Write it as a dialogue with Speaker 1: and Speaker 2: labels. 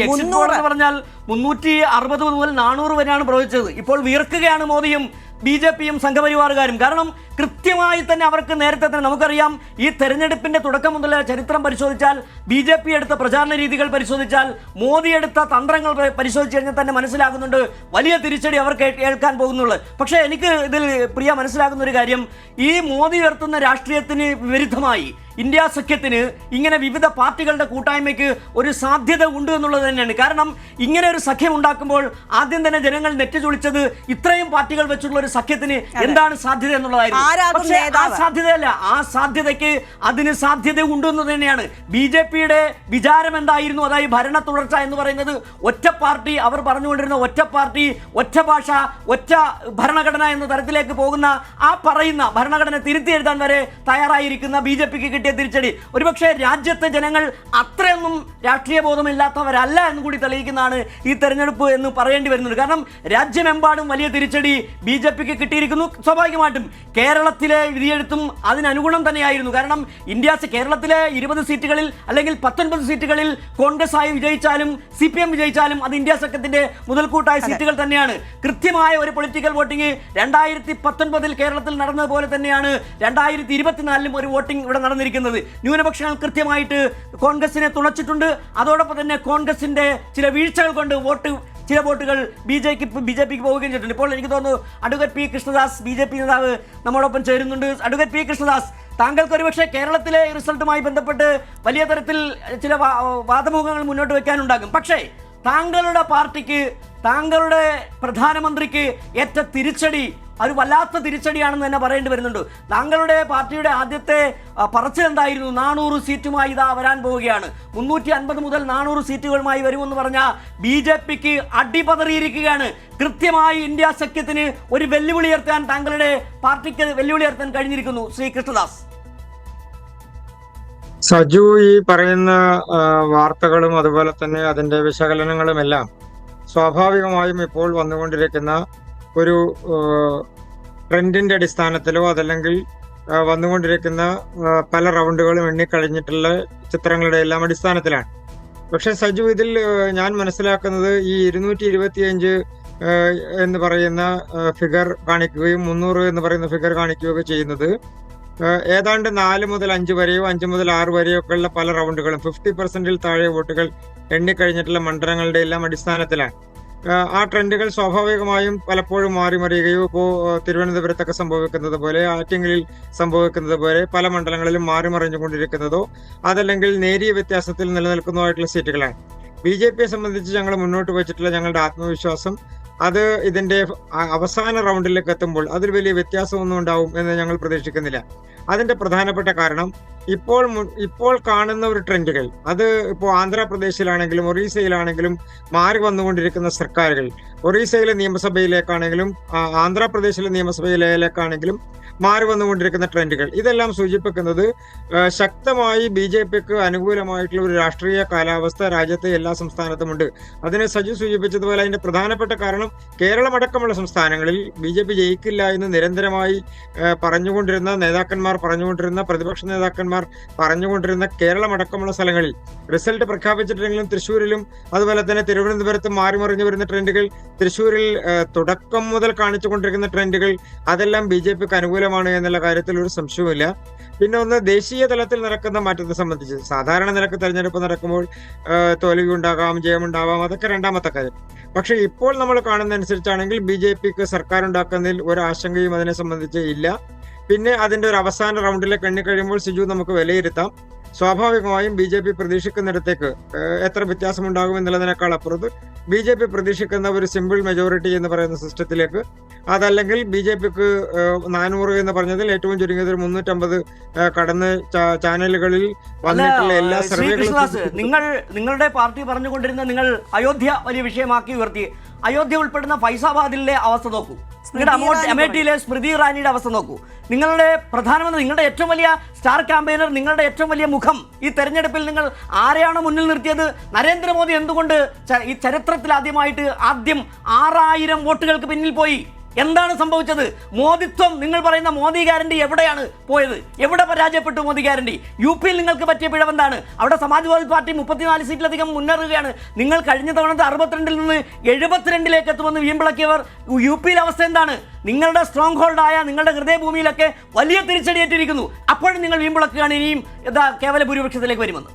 Speaker 1: Exit poll എന്ന് പറഞ്ഞാൽ 360 മുതൽ 400 വരെയാണ് പ്രവചിച്ചത്. ഇപ്പോൾ വീർക്കുകയാണ് മോദിയും BJP-യും സംഘപരിവാറുകാരും. കാരണം കൃത്യമായി തന്നെ അവർക്ക് നേരത്തെ തന്നെ നമുക്കറിയാം, ഈ തെരഞ്ഞെടുപ്പിന്റെ തുടക്കം മുതൽ ചരിത്രം പരിശോധിച്ചാൽ, BJP എടുത്ത പ്രചാരണ രീതികൾ പരിശോധിച്ചാൽ, മോദി എടുത്ത തന്ത്രങ്ങൾ പരിശോധിച്ച് കഴിഞ്ഞാൽ തന്നെ മനസ്സിലാകുന്നുണ്ട് വലിയ തിരിച്ചടി അവർക്ക് ഏൽക്കാൻ പോകുന്നുള്ളൂ. പക്ഷേ എനിക്ക് ഇതിൽ പ്രിയ മനസ്സിലാകുന്ന ഒരു കാര്യം, ഈ മോദി ഉയർത്തുന്ന രാഷ്ട്രീയത്തിന് വിരുദ്ധമായി ഇന്ത്യ സഖ്യത്തിന് ഇങ്ങനെ വിവിധ പാർട്ടികളുടെ കൂട്ടായ്മയ്ക്ക് ഒരു സാധ്യത ഉണ്ട് എന്നുള്ളത് തന്നെയാണ്. കാരണം ഇങ്ങനെ ഒരു സഖ്യം ഉണ്ടാക്കുമ്പോൾ ആദ്യം തന്നെ ജനങ്ങൾ നെറ്റ് ചൊളിച്ചത് ഇത്രയും പാർട്ടികൾ വെച്ചുള്ള ഒരു സഖ്യത്തിന് എന്താണ് സാധ്യത എന്നുള്ളതായിരുന്നു. പക്ഷേ ആ സാധ്യതയല്ല, ആ സാധ്യതയ്ക്ക് അതിന് സാധ്യത ഉണ്ടെന്ന് തന്നെയാണ്. BJP-യുടെ വിചാരം എന്തായിരുന്നു? അതായത് ഭരണ തുടർച്ച എന്ന് പറയുന്നത് ഒറ്റ പാർട്ടി, അവർ പറഞ്ഞുകൊണ്ടിരുന്ന ഒറ്റ പാർട്ടി, ഒറ്റ ഭാഷ, ഒറ്റ ഭരണഘടന എന്ന തരത്തിലേക്ക് പോകുന്ന ആ പറയുന്ന ഭരണഘടന തിരുത്തി എഴുതാൻ വരെ തയ്യാറായിരിക്കുന്ന BJP-ക്ക് കിട്ടിയ തിരിച്ചടി ഒരുപക്ഷെ രാജ്യത്തെ ജനങ്ങൾ അത്രയൊന്നും രാഷ്ട്രീയ ബോധമില്ലാത്തവരല്ല എന്ന് കൂടി തെളിയിക്കുന്നതാണ് ഈ തെരഞ്ഞെടുപ്പ് എന്ന് പറയേണ്ടി വരുന്നത്. കാരണം രാജ്യമെമ്പാടും വലിയ തിരിച്ചടി BJP-ക്ക് കിട്ടിയിരിക്കുന്നു. സ്വാഭാവികമായിട്ടും കേരളത്തിലെ വിധിയെഴുത്തും അതിനനുഗുണം തന്നെയായിരുന്നു. കാരണം കേരളത്തിലെ 20 സീറ്റുകളിൽ അല്ലെങ്കിൽ 19 സീറ്റുകളിൽ കോൺഗ്രസ് ആയി വിജയിച്ചാലും CPM വിജയിച്ചാലും അത് ഇന്ത്യ സഖ്യത്തിന്റെ മുതൽക്കൂട്ടായ സീറ്റുകൾ തന്നെയാണ്. കൃത്യമായ ഒരു പൊളിറ്റിക്കൽ വോട്ടിംഗ് 2019 കേരളത്തിൽ നടന്നതുപോലെ തന്നെയാണ് 2024 ഒരു വോട്ടിംഗ് ഇവിടെ നടന്നിരിക്കുന്നത്. ന്യൂനപക്ഷങ്ങൾ കൃത്യമായിട്ട് കോൺഗ്രസിനെ തുണച്ചിട്ടുണ്ട്. അതോടൊപ്പം തന്നെ കോൺഗ്രസിന്റെ ചില വീഴ്ചകൾ കൊണ്ട് ചില വോട്ടുകൾ BJP-ക്ക് പോവുകയും ചെയ്തിട്ടുണ്ട്. ഇപ്പോൾ എനിക്ക് തോന്നുന്നു അഡ്വക്കേറ്റ് P. കൃഷ്ണദാസ് BJP നേതാവ് നമ്മോടൊപ്പം ചേരുന്നുണ്ട്. Advocate P. കൃഷ്ണദാസ്, താങ്കൾക്ക് ഒരുപക്ഷെ കേരളത്തിലെ റിസൾട്ടുമായി ബന്ധപ്പെട്ട് വലിയ തരത്തിൽ ചില വാദമുഖങ്ങൾ മുന്നോട്ട് വയ്ക്കാനുണ്ടാകും. പക്ഷേ താങ്കളുടെ പാർട്ടിക്ക്, താങ്കളുടെ പ്രധാനമന്ത്രിക്ക് ഏറ്റ തിരിച്ചടി ഒരു വല്ലാത്ത തിരിച്ചടിയാണെന്ന് തന്നെ പറയേണ്ടി വരുന്നുണ്ട്. താങ്കളുടെ പാർട്ടിയുടെ ആദ്യത്തെ പറച്ചിൽ എന്തായിരുന്നു? 400 സീറ്റുമായി ഇതാ വരാൻ പോവുകയാണ്, 350 മുതൽ 400 സീറ്റുകളുമായി വരുമെന്ന് പറഞ്ഞ BJP-ക്ക് അടിപതറിയിരിക്കുകയാണ്. കൃത്യമായി ഇന്ത്യ സഖ്യത്തിന് ഒരു വെല്ലുവിളി ഉയർത്താൻ താങ്കളുടെ പാർട്ടിക്ക് വെല്ലുവിളി ഉയർത്താൻ കഴിഞ്ഞിരിക്കുന്നു. ശ്രീ കൃഷ്ണദാസ്.
Speaker 2: സജു, ഈ പറയുന്ന വാർത്തകളും അതുപോലെ തന്നെ അതിന്റെ വിശകലനങ്ങളുമെല്ലാം സ്വാഭാവികമായും ഇപ്പോൾ വന്നുകൊണ്ടിരിക്കുന്ന ഒരു ട്രെൻഡിന്റെ അടിസ്ഥാനത്തിലോ അതല്ലെങ്കിൽ വന്നുകൊണ്ടിരിക്കുന്ന പല റൗണ്ടുകളും എണ്ണിക്കഴിഞ്ഞിട്ടുള്ള ചിത്രങ്ങളുടെ എല്ലാം അടിസ്ഥാനത്തിലാണ്. പക്ഷെ സജു, ഇതിൽ ഞാൻ മനസ്സിലാക്കുന്നത് ഈ 225 എന്ന് പറയുന്ന ഫിഗർ കാണിക്കുകയും 300 എന്ന് പറയുന്ന ഫിഗർ കാണിക്കുകയൊക്കെ ചെയ്യുന്നത് ഏതാണ്ട് 4 മുതൽ 5 വരെയോ 5 മുതൽ 6 വരെയോ ഒക്കെ ഉള്ള പല റൗണ്ടുകളും 50% താഴെ വോട്ടുകൾ എണ്ണിക്കഴിഞ്ഞിട്ടുള്ള മണ്ഡലങ്ങളുടെ എല്ലാം അടിസ്ഥാനത്തിലാണ്. ആ ട്രെൻഡുകൾ സ്വാഭാവികമായും പലപ്പോഴും മാറിമറിയുകയോ ഇപ്പോൾ തിരുവനന്തപുരത്തൊക്കെ സംഭവിക്കുന്നത് പോലെ, ആറ്റിങ്ങലിൽ സംഭവിക്കുന്നത് പോലെ പല മണ്ഡലങ്ങളിലും മാറിമറിഞ്ഞുകൊണ്ടിരിക്കുന്നതോ അതല്ലെങ്കിൽ നേരിയ വ്യത്യാസത്തിൽ നിലനിൽക്കുന്നതായിട്ടുള്ള സീറ്റുകളാണ്. BJP-യെ സംബന്ധിച്ച് ഞങ്ങൾ മുന്നോട്ട് വെച്ചിട്ടുള്ള ഞങ്ങളുടെ ആത്മവിശ്വാസം, അത് ഇതിന്റെ അവസാന റൗണ്ടിലേക്ക് എത്തുമ്പോൾ അതിൽ വലിയ വ്യത്യാസമൊന്നും ഉണ്ടാവും എന്ന് ഞങ്ങൾ പ്രതീക്ഷിക്കുന്നില്ല. അതിന്റെ പ്രധാനപ്പെട്ട കാരണം ഇപ്പോൾ കാണുന്ന ഒരു ട്രെൻഡുകൾ, അത് ഇപ്പോൾ ആന്ധ്രാപ്രദേശിലാണെങ്കിലും ഒറീസയിലാണെങ്കിലും മാറി വന്നുകൊണ്ടിരിക്കുന്ന സർക്കാരുകൾ, ഒറീസയിലെ നിയമസഭയിലേക്കാണെങ്കിലും ആന്ധ്രാപ്രദേശിലെ നിയമസഭയിലേക്കാണെങ്കിലും മാറി വന്നുകൊണ്ടിരിക്കുന്ന ട്രെൻഡുകൾ, ഇതെല്ലാം സൂചിപ്പിക്കുന്നത് ശക്തമായി BJP-ക്ക് അനുകൂലമായിട്ടുള്ള ഒരു രാഷ്ട്രീയ കാലാവസ്ഥ രാജ്യത്തെ എല്ലാ സംസ്ഥാനത്തുമുണ്ട്. അതിനെ സജു സൂചിപ്പിച്ചതുപോലെ അതിന്റെ പ്രധാനപ്പെട്ട കാരണം കേരളമടക്കമുള്ള സംസ്ഥാനങ്ങളിൽ BJP ജയിക്കില്ല എന്ന് നിരന്തരമായി പറഞ്ഞുകൊണ്ടിരുന്ന പ്രതിപക്ഷ നേതാക്കന്മാർ പറഞ്ഞുകൊണ്ടിരുന്ന കേരളമടക്കമുള്ള സ്ഥലങ്ങളിൽ റിസൾട്ട് പ്രഖ്യാപിച്ചിട്ടുണ്ടെങ്കിലും തൃശ്ശൂരിലും അതുപോലെ തന്നെ തിരുവനന്തപുരത്തും മാറിമറിഞ്ഞു വരുന്ന ട്രെൻഡുകൾ, തൃശ്ശൂരിൽ തുടക്കം മുതൽ കാണിച്ചുകൊണ്ടിരിക്കുന്ന ട്രെൻഡുകൾ, അതെല്ലാം BJP-ക്ക് അനുകൂലമാണ് എന്നുള്ള കാര്യത്തിൽ ഒരു സംശയവുമില്ല. പിന്നെ ഒന്ന്, ദേശീയ തലത്തിൽ നടക്കുന്ന മാറ്റത്തെ സംബന്ധിച്ച് സാധാരണ നിലക്ക് തെരഞ്ഞെടുപ്പ് നടക്കുമ്പോൾ തോൽവി ഉണ്ടാകാം, ജയമുണ്ടാവാം, അതൊക്കെ രണ്ടാമത്തെ കാര്യം. പക്ഷെ ഇപ്പോൾ നമ്മൾ കാണുന്ന അനുസരിച്ചാണെങ്കിൽ BJP-ക്ക് സർക്കാർ ഉണ്ടാക്കുന്നതിൽ ഒരു ആശങ്കയും അതിനെ സംബന്ധിച്ച് ഇല്ല. പിന്നെ അതിന്റെ ഒരു അവസാന റൗണ്ടിലേക്ക് എണ്ണിക്കഴിയുമ്പോൾ സിജു നമുക്ക് വിലയിരുത്താം. സ്വാഭാവികമായും BJP പ്രതീക്ഷിക്കുന്നിടത്തേക്ക് എത്ര വ്യത്യാസമുണ്ടാകും എന്നുള്ളതിനേക്കാൾ അപ്പുറത്ത് BJP പ്രതീക്ഷിക്കുന്ന ഒരു സിമ്പിൾ മെജോറിറ്റി എന്ന് പറയുന്ന സിസ്റ്റത്തിലേക്ക്, അതല്ലെങ്കിൽ BJP-ക്ക് 400 എന്ന് പറഞ്ഞതിൽ ഏറ്റവും ചുരുങ്ങിയത് 350 കടന്ന് ചാനലുകളിൽ വന്നിട്ടുള്ള എല്ലാ സർവേകളും.
Speaker 1: നിങ്ങളുടെ പാർട്ടി പറഞ്ഞുകൊണ്ടിരുന്ന, നിങ്ങൾ അയോധ്യ വലിയ വിഷയമാക്കി ഉയർത്തി, അയോധ്യ ഉൾപ്പെടുന്ന ഫൈസാബാദിലെ അവസ്ഥ നോക്കൂ, നിങ്ങളുടെ അമേഠിയിലെ സ്മൃതി ഇറാനിയുടെ അവസ്ഥ നോക്കൂ. നിങ്ങളുടെ പ്രധാനമന്ത്രി, നിങ്ങളുടെ ഏറ്റവും വലിയ സ്റ്റാർ ക്യാമ്പയിനർ, നിങ്ങളുടെ ഏറ്റവും വലിയ മുഖം, ഈ തെരഞ്ഞെടുപ്പിൽ നിങ്ങൾ ആരെയാണ് മുന്നിൽ നിർത്തിയത്? നരേന്ദ്രമോദി എന്തുകൊണ്ട് ഈ ചരിത്രത്തിൽ ആദ്യം 6000 വോട്ടുകൾക്ക് പിന്നിൽ പോയി? എന്താണ് സംഭവിച്ചത്? മോദിത്വം, നിങ്ങൾ പറയുന്ന മോദി ഗ്യാരണ്ടി എവിടെയാണ് പോയത്? എവിടെ പരാജയപ്പെട്ടു മോദി ഗ്യാരണ്ടി? യു പിയിൽ നിങ്ങൾക്ക് പറ്റിയ പിഴവെന്താണ്? അവിടെ സമാജ്വാദി പാർട്ടി 34 സീറ്റിലധികം മുന്നേറുകയാണ്. നിങ്ങൾ കഴിഞ്ഞ തവണത്തെ 62 നിന്ന് 72 എത്തുമെന്ന് വീമ്പിളക്കിയവർ യു പിയിലെ അവസ്ഥ എന്താണ്? നിങ്ങളുടെ സ്ട്രോങ് ഹോൾഡായ നിങ്ങളുടെ ഹൃദയഭൂമിയിലൊക്കെ വലിയ തിരിച്ചടിയേറ്റിരിക്കുന്നു. അപ്പോഴും നിങ്ങൾ വീമ്പിളക്കുകയാണ് ഇനിയും കേവല ഭൂരിപക്ഷത്തിലേക്ക് വരുമെന്ന്.